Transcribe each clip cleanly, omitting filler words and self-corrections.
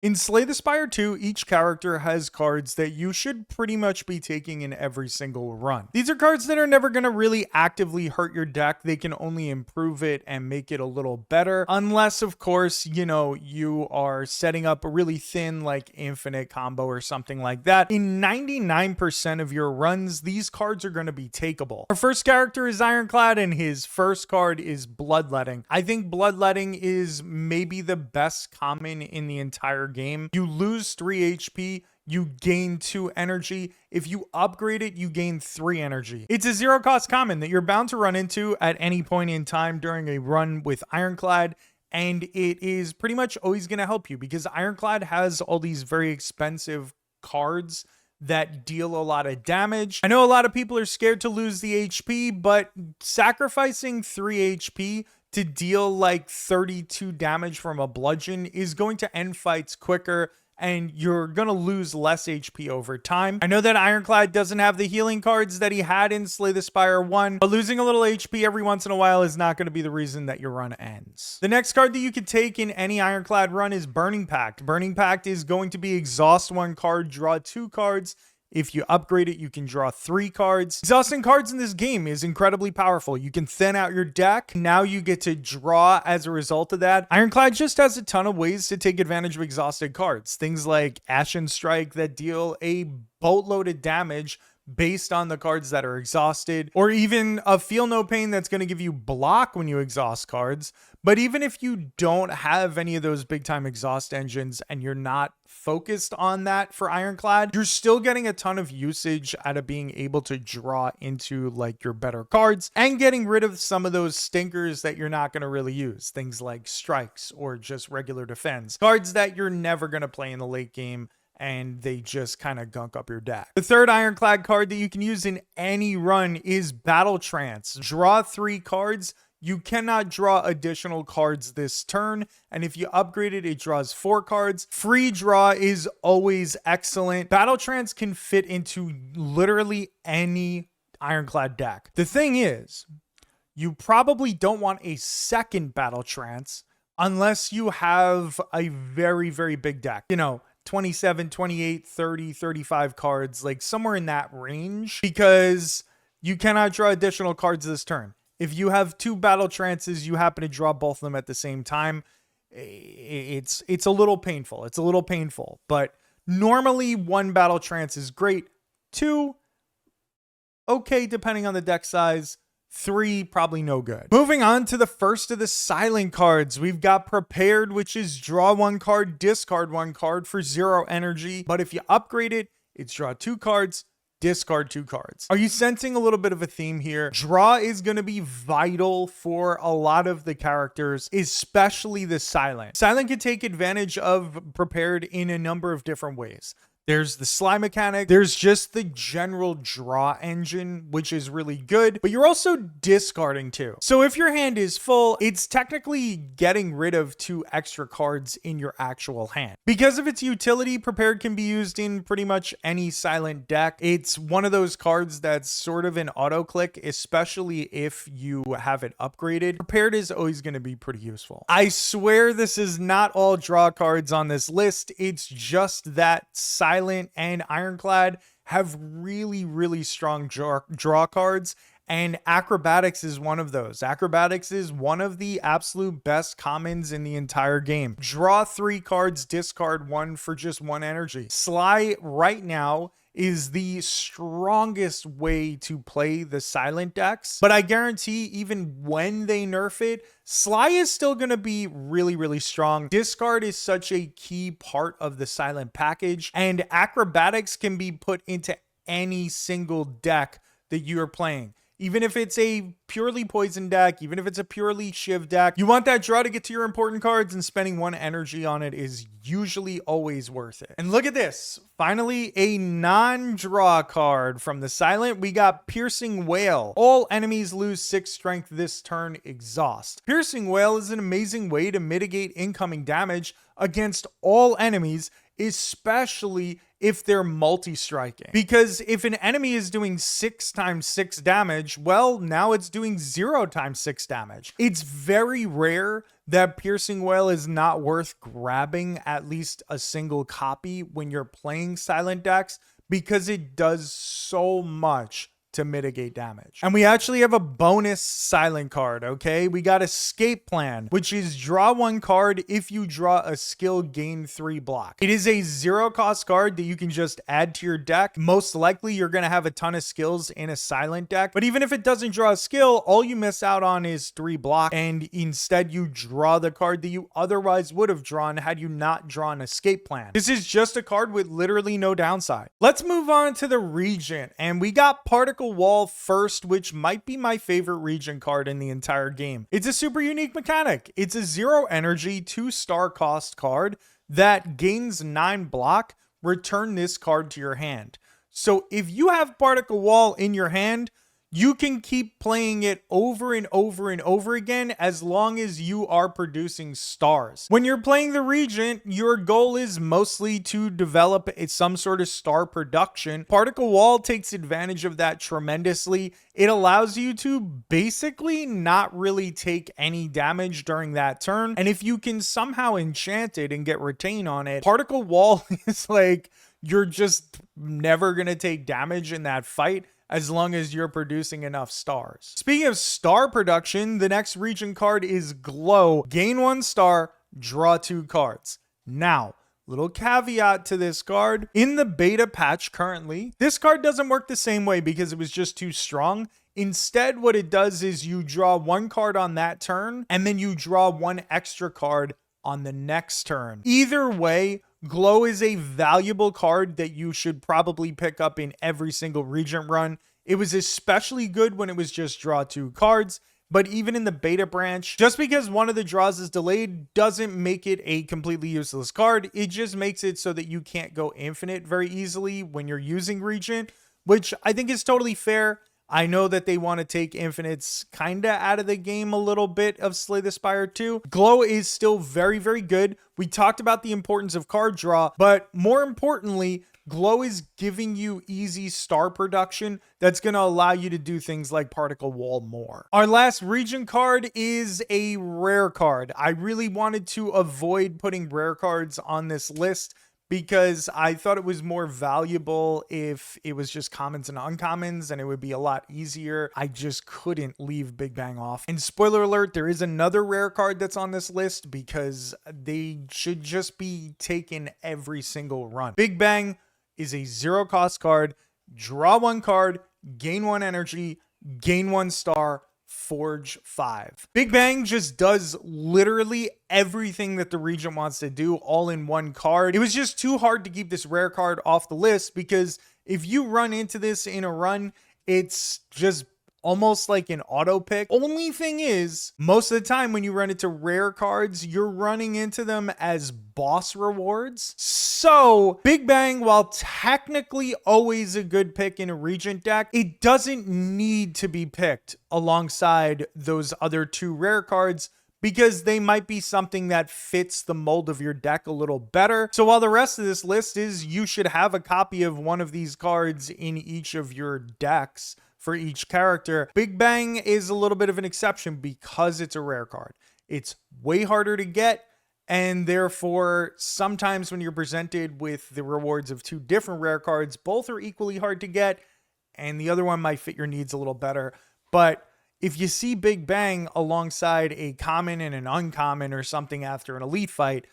In Slay the Spire 2, each character has cards that you should pretty much be taking in every single run. These are cards that are never going to really actively hurt your deck. They can only improve it and make it a little better. Unless, of course, you are setting up a really thin, like infinite combo or something like that. In 99% of your runs, these cards are going to be takeable. Our first character is Ironclad, and his first card is Bloodletting. I think Bloodletting is maybe the best common in the entire game. You lose 3 HP, you gain 2 energy. If you upgrade it, you gain 3 energy. It's a 0 cost common that you're bound to run into at any point in time during a run with Ironclad, and it is pretty much always going to help you because Ironclad has all these very expensive cards that deal a lot of damage. I know a lot of people are scared to lose the HP, but sacrificing 3 HP to deal like 32 damage from a bludgeon is going to end fights quicker, and you're going to lose less HP over time. I know that Ironclad doesn't have the healing cards that he had in Slay the Spire 1, but losing a little HP every once in a while is not going to be the reason that your run ends. The next card that you could take in any Ironclad run is Burning Pact. Burning Pact is going to be exhaust 1 card, draw 2 cards. If you upgrade it, you can draw 3 cards. Exhausting cards in this game is incredibly powerful. You can thin out your deck. Now you get to draw as a result of that. Ironclad just has a ton of ways to take advantage of exhausted cards. Things like Ashen Strike that deal a boatload of damage based on the cards that are exhausted, or even a Feel No Pain that's going to give you block when you exhaust cards. But even if you don't have any of those big time exhaust engines and you're not focused on that for Ironclad, you're still getting a ton of usage out of being able to draw into like your better cards and getting rid of some of those stinkers that you're not going to really use. Things like strikes or just regular defense. Cards that you're never going to play in the late game and they just kind of gunk up your deck. The third Ironclad card that you can use in any run is Battle Trance. Draw 3 cards. You cannot draw additional cards this turn, and if you upgrade it, it draws 4 cards. Free draw is always excellent. Battle Trance can fit into literally any Ironclad deck. The thing is, you probably don't want a second Battle Trance unless you have a very, very big deck. 27, 28, 30, 35 cards, like somewhere in that range, because you cannot draw additional cards this turn. If you have 2 Battle Trances, you happen to draw both of them at the same time, it's a little painful. It's a little painful, but normally 1 Battle Trance is great. 2, okay, depending on the deck size. 3, probably no good. Moving on to the first of the silent cards, we've got Prepared, which is draw 1 card, discard 1 card for 0 energy. But if you upgrade it, it's draw 2 cards, discard 2 cards. Are you sensing a little bit of a theme here? Draw is going to be vital for a lot of the characters, especially the silent. Silent can take advantage of Prepared in a number of different ways. There's the slide mechanic. There's just the general draw engine, which is really good, but you're also discarding too. So if your hand is full, it's technically getting rid of 2 extra cards in your actual hand. Because of its utility, Prepared can be used in pretty much any silent deck. It's one of those cards that's sort of an auto click, especially if you have it upgraded. Prepared is always going to be pretty useful. I swear this is not all draw cards on this list. It's just that Silent and Ironclad have really, really strong draw cards, and Acrobatics is one of those. Acrobatics is one of the absolute best commons in the entire game. Draw 3 cards, discard 1 for just 1 energy. Sly right now is the strongest way to play the silent decks, but I guarantee even when they nerf it, Sly is still going to be really, really strong. Discard is such a key part of the silent package, and Acrobatics can be put into any single deck that you're playing. Even if it's a purely poison deck, even if it's a purely Shiv deck, you want that draw to get to your important cards, and spending 1 energy on it is usually always worth it. And look at this. Finally, a non-draw card from the silent. We got Piercing Wail. All enemies lose 6 strength this turn, exhaust. Piercing Wail is an amazing way to mitigate incoming damage against all enemies, especially if they're multi-striking. Because if an enemy is doing 6 times 6 damage, well, now it's doing 0 times 6 damage. It's very rare that Piercing Wail is not worth grabbing at least a single copy when you're playing silent decks, because it does so much to mitigate damage. And we actually have a bonus silent card, okay? We got Escape Plan, which is draw 1 card. If you draw a skill, gain 3 block. It is a 0 cost card that you can just add to your deck. Most likely you're going to have a ton of skills in a silent deck, but even if it doesn't draw a skill, all you miss out on is 3 block, and instead you draw the card that you otherwise would have drawn had you not drawn Escape Plan. This is just a card with literally no downside. Let's move on to the Regent, and we got Particle Wall first, which might be my favorite Regent card in the entire game. It's a super unique mechanic. It's a 0 energy, 2-star cost card that gains 9 block. Return this card to your hand. So if you have Particle Wall in your hand, you can keep playing it over and over and over again as long as you are producing stars. When you're playing the Regent, your goal is mostly to develop some sort of star production. Particle Wall takes advantage of that tremendously. It allows you to basically not really take any damage during that turn. And if you can somehow enchant it and get Retain on it, Particle Wall is like, you're just never going to take damage in that fight, as long as you're producing enough stars. Speaking of star production, the next Regent card is Glow. Gain 1 star, draw 2 cards. Now, little caveat to this card. In the beta patch currently, this card doesn't work the same way because it was just too strong. Instead, what it does is you draw 1 card on that turn, and then you draw 1 extra card on the next turn. Either way, Glow is a valuable card that you should probably pick up in every single Regent run. It was especially good when it was just draw 2 cards, but even in the beta branch, just because one of the draws is delayed doesn't make it a completely useless card. It just makes it so that you can't go infinite very easily when you're using Regent, which I think is totally fair. I know that they want to take infinites kind of out of the game a little bit of Slay the Spire 2. Glow is still very, very good. We talked about the importance of card draw, but more importantly, Glow is giving you easy star production that's going to allow you to do things like Particle Wall more. Our last Regent card is a rare card. I really wanted to avoid putting rare cards on this list because I thought it was more valuable if it was just commons and uncommons, and it would be a lot easier. I just couldn't leave Big Bang off. And spoiler alert, there is another rare card that's on this list because they should just be taken every single run. Big Bang is a 0 cost card. Draw 1 card, gain 1 energy, gain 1 star, forge 5. Big Bang just does literally everything that the Regent wants to do all in 1 card. It was just too hard to keep this rare card off the list because if you run into this in a run, it's just almost like an auto pick. Only thing is, most of the time when you run into rare cards, you're running into them as boss rewards. So Big Bang, while technically always a good pick in a Regent deck, it doesn't need to be picked alongside those other 2 rare cards because they might be something that fits the mold of your deck a little better. So while the rest of this list is you should have a copy of one of these cards in each of your decks for each character, Big Bang is a little bit of an exception because it's a rare card. It's way harder to get, and therefore sometimes when you're presented with the rewards of 2 different rare cards, both are equally hard to get, and the other one might fit your needs a little better. But if you see Big Bang alongside a common and an uncommon or something after an elite fight,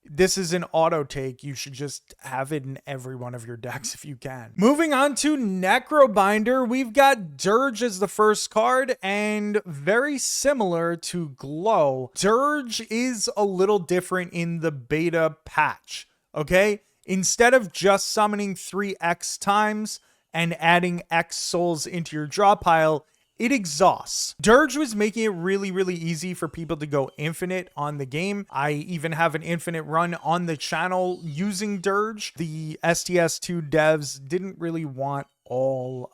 this is an auto take. You should just have it in every one of your decks if you can. Moving on to Necrobinder, we've got Dirge as the first card, and very similar to Glow, Dirge is a little different in the beta patch, okay? Instead of just summoning 3x times and adding X souls into your draw pile, it exhausts. Dirge was making it really, really easy for people to go infinite on the game. I even have an infinite run on the channel using Dirge. The STS2 devs didn't really want all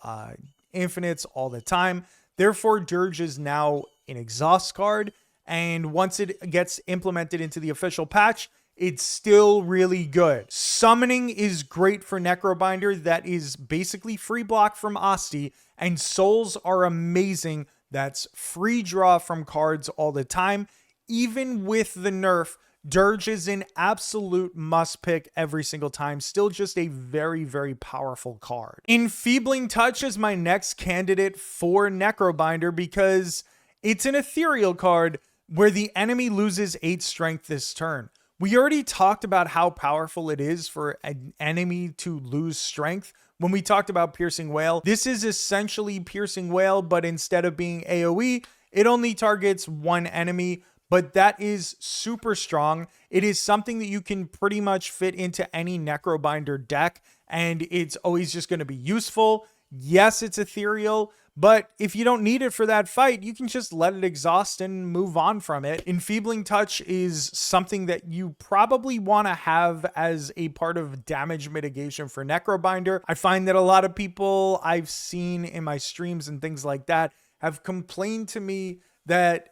infinites all the time. Therefore, Dirge is now an exhaust card. And once it gets implemented into the official patch, it's still really good. Summoning is great for Necrobinder. That is basically free block from Asti, and souls are amazing. That's free draw from cards all the time. Even with the nerf, Dirge is an absolute must pick every single time. Still just a very, very powerful card. Enfeebling Touch is my next candidate for Necrobinder because it's an ethereal card where the enemy loses 8 strength this turn. We already talked about how powerful it is for an enemy to lose strength when we talked about Piercing Wail. This is essentially Piercing Wail, but instead of being AoE, it only targets one enemy, but that is super strong. It is something that you can pretty much fit into any Necrobinder deck, and it's always just going to be useful. Yes, it's ethereal, but if you don't need it for that fight, you can just let it exhaust and move on from it. Enfeebling Touch is something that you probably want to have as a part of damage mitigation for Necrobinder. I find that a lot of people I've seen in my streams and things like that have complained to me that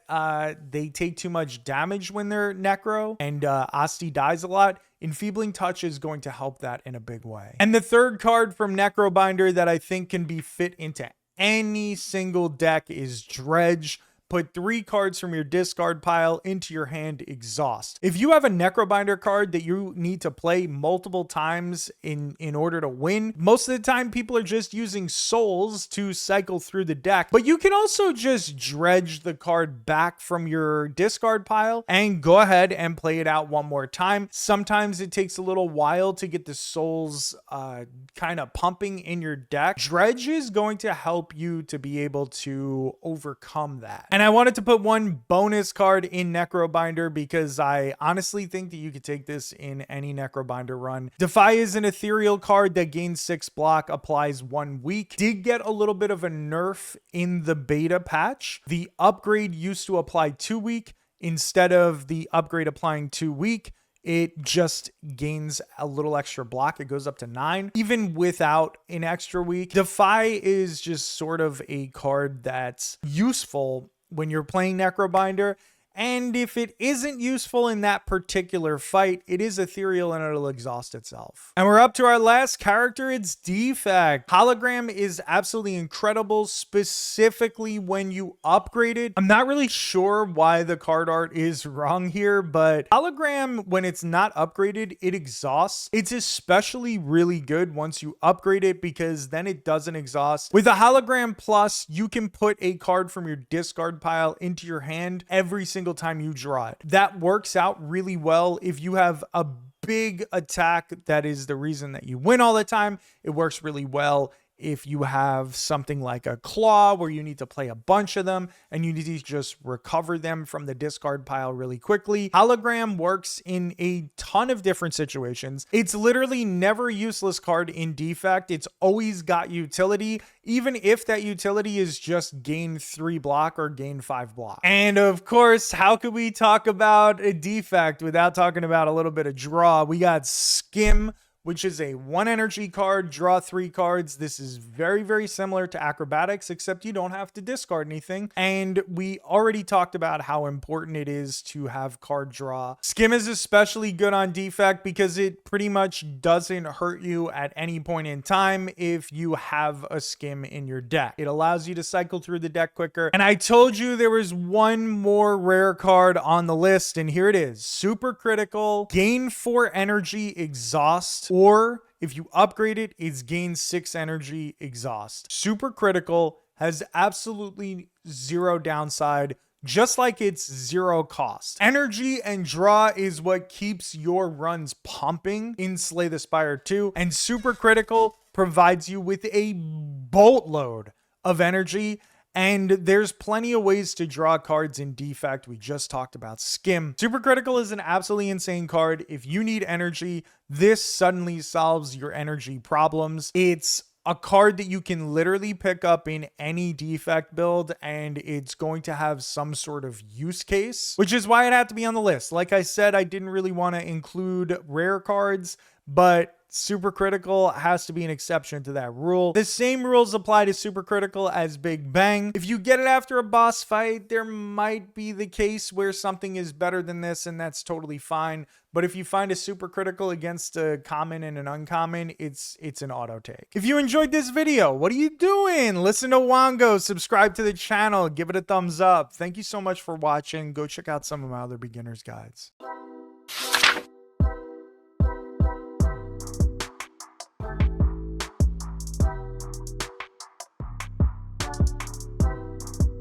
they take too much damage when they're Necro and Asti dies a lot. Enfeebling Touch is going to help that in a big way. And the third card from Necrobinder that I think can be fit into any single deck is Dredge. Put 3 cards from your discard pile into your hand, exhaust. If you have a Necrobinder card that you need to play multiple times in order to win, most of the time people are just using souls to cycle through the deck. But you can also just dredge the card back from your discard pile and go ahead and play it out one more time. Sometimes it takes a little while to get the souls kind of pumping in your deck. Dredge is going to help you to be able to overcome that. And I wanted to put one bonus card in Necrobinder because I honestly think that you could take this in any Necrobinder run. Defy is an ethereal card that gains 6 block, applies 1 week. Did get a little bit of a nerf in the beta patch. The upgrade used to apply 2 week. Instead of the upgrade applying 2 week, it just gains a little extra block. It goes up to 9, even without an extra week. Defy is just sort of a card that's useful when you're playing Necrobinder. And if it isn't useful in that particular fight, it is ethereal and it'll exhaust itself. And we're up to our last character. It's Defect. Hologram is absolutely incredible, specifically when you upgrade it. I'm not really sure why the card art is wrong here, but Hologram, when it's not upgraded, it exhausts. It's especially really good once you upgrade it because then it doesn't exhaust. With a Hologram Plus, you can put a card from your discard pile into your hand every single time you draw it. That works out really well if you have a big attack that is the reason that you win all the time. It works really well if you have something like a claw where you need to play a bunch of them and you need to just recover them from the discard pile really quickly. Hologram works in a ton of different situations. It's literally never a useless card in Defect. It's always got utility, even if that utility is just gain 3 block or gain 5 block. And of course, how could we talk about a Defect without talking about a little bit of draw? We got Skim, which is a 1 energy card, draw 3 cards. This is very, very similar to Acrobatics, except you don't have to discard anything. And we already talked about how important it is to have card draw. Skim is especially good on Defect because it pretty much doesn't hurt you at any point in time if you have a Skim in your deck. It allows you to cycle through the deck quicker. And I told you there was one more rare card on the list, and here it is. Super critical, gain 4 energy, exhaust. Or if you upgrade it, it's gain 6 energy, exhaust. Super critical, has absolutely 0 downside, just like it's 0 cost. Energy and draw is what keeps your runs pumping in Slay the Spire 2. And super critical provides you with a boatload of energy. And there's plenty of ways to draw cards in Defect. We just talked about Skim. Super Critical is an absolutely insane card. If you need energy, this suddenly solves your energy problems. It's a card that you can literally pick up in any Defect build, and it's going to have some sort of use case, which is why it had to be on the list. Like I said, I didn't really want to include rare cards, but Super critical has to be an exception to that rule. The same rules apply to super critical as Big Bang. If you get it after a boss fight, there might be the case where something is better than this, and that's totally fine. But if you find a super critical against a common and an uncommon, it's an auto take. If you enjoyed this video, what are you doing? Listen to Wango, subscribe to the channel, give it a thumbs up. Thank you so much for watching. Go check out some of my other beginner's guides.